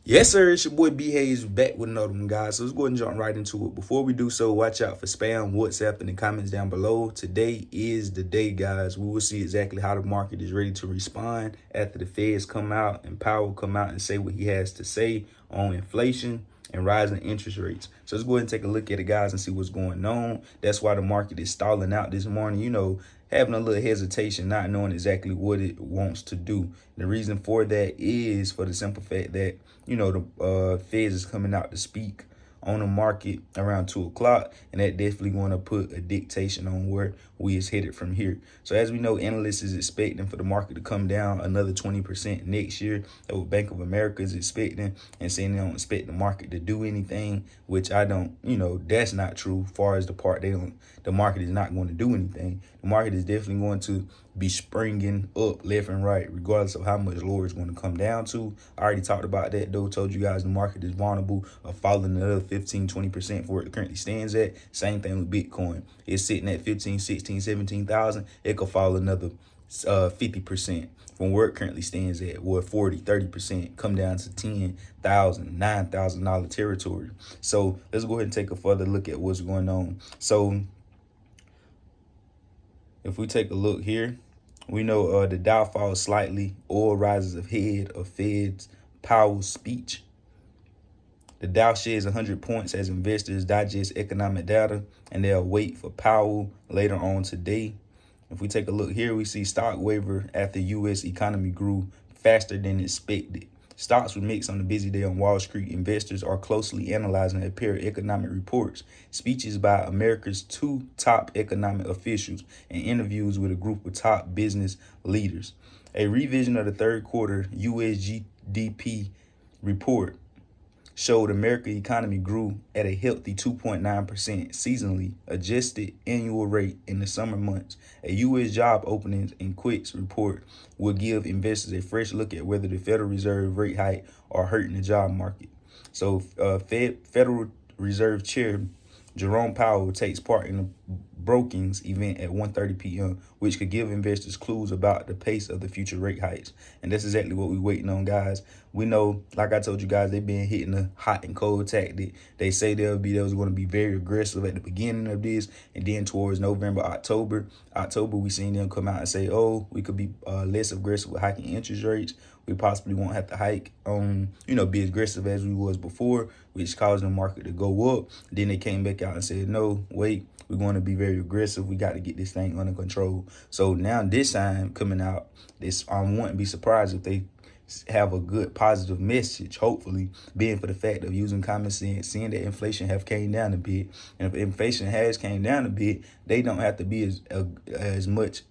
Yes, sir. It's your boy B Hayes back with another one, guys. So let's go ahead and jump right into it. Before we do so, watch out for spam, WhatsApp, in the comments down below. Today is the day, guys. We will see exactly how the market is ready to respond after the Feds come out and Powell come out and say what he has to say on inflation and rising interest rates. So let's go ahead and take a look at it, guys, and see what's going on. That's why the market is stalling out this morning. Having a little hesitation, not knowing exactly what it wants to do. The reason for that is for the simple fact that, the Feds is coming out to speak on the market around 2 o'clock, and that definitely going to put a dictation on where we is headed from here. So as we know, analysts is expecting for the market to come down another 20% next year. That's what Bank of America is expecting, and saying they don't expect the market to do anything, which I don't, that's not true. As far as the market is not going to do anything. The market is definitely going to be springing up left and right, regardless of how much lower it's going to come down to. I already talked about that, though. Told you guys the market is vulnerable of falling another 15-20% for where it currently stands at. Same thing with Bitcoin. It's sitting at 15, 16, 17,000. It could fall another 50% from where it currently stands at, or 40, 30%, come down to $10,000, $9,000 territory. So let's go ahead and take a further look at what's going on. So if we take a look here, we know the Dow falls slightly. Oil rises ahead of Fed's Powell's speech. The Dow shares 100 points as investors digest economic data, and they'll wait for Powell later on today. If we take a look here, we see stock waver after U.S. economy grew faster than expected. Stocks were mixed on the busy day on Wall Street. Investors are closely analyzing a pair of economic reports, speeches by America's 2 top economic officials, and interviews with a group of top business leaders. A revision of the third quarter U.S. GDP report showed America's economy grew at a healthy 2.9% seasonally adjusted annual rate in the summer months. A U.S. job openings and quits report will give investors a fresh look at whether the Federal Reserve rate hike are hurting the job market. So Federal Reserve Chair Jerome Powell takes part in the Brokings event at 1:30 p.m., which could give investors clues about the pace of the future rate hikes. And that's exactly what we're waiting on, guys. We know, like I told you guys, they've been hitting the hot and cold tactic. They say they was going to be very aggressive at the beginning of this, and then towards November, October, we seen them come out and say, oh, we could be less aggressive with hiking interest rates. We possibly won't have to hike be aggressive as we was before, which caused the market to go up. Then they came back out and said, no, wait, we're going to be very aggressive. We got to get this thing under control. So now this time coming out, I wouldn't be surprised if they have a good positive message, hopefully, being for the fact of using common sense, seeing that inflation have came down a bit. And if inflation has came down a bit, they don't have to be as much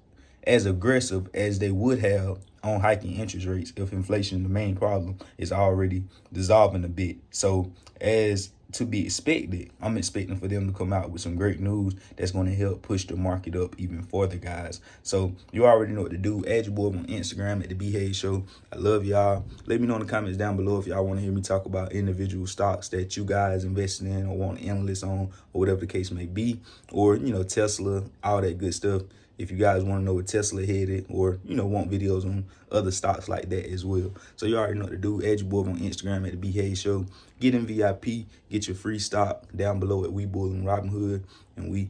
as aggressive as they would have on hiking interest rates if inflation, the main problem, is already dissolving a bit. So as to be expected, I'm expecting for them to come out with some great news that's going to help push the market up even further, guys. So you already know what to do. Add your boy on Instagram at the B Hayes Show. I love y'all. Let me know in the comments down below if y'all want to hear me talk about individual stocks that you guys invested in or want analysts on, or whatever the case may be, or Tesla, all that good stuff. If you guys want to know what Tesla headed, or want videos on other stocks like that as well. So you already know what to do. Add your boy on Instagram at the B Hayes Show. Get in VIP, get your free stock down below at Webull and Robinhood, and we